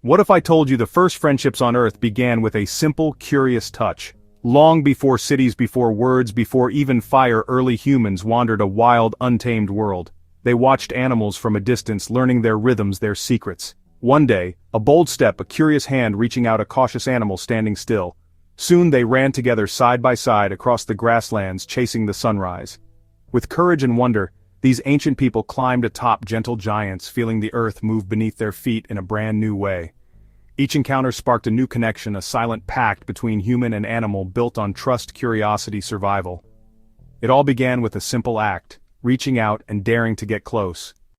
What if I told you the first friendships on Earth began with a simple, curious touch? Long before cities, before words, before even fire, early humans wandered a wild, untamed world. They watched animals from a distance, learning their rhythms, their secrets. One day, a bold step, a curious hand reaching out, a cautious animal standing still. Soon they ran together side by side across the grasslands, chasing the sunrise. With courage and wonder, these ancient people climbed atop gentle giants, feeling the earth move beneath their feet in a brand new way. Each encounter sparked a new connection, a silent pact between human and animal built on trust, curiosity, survival. It all began with a simple act, reaching out and daring to get close.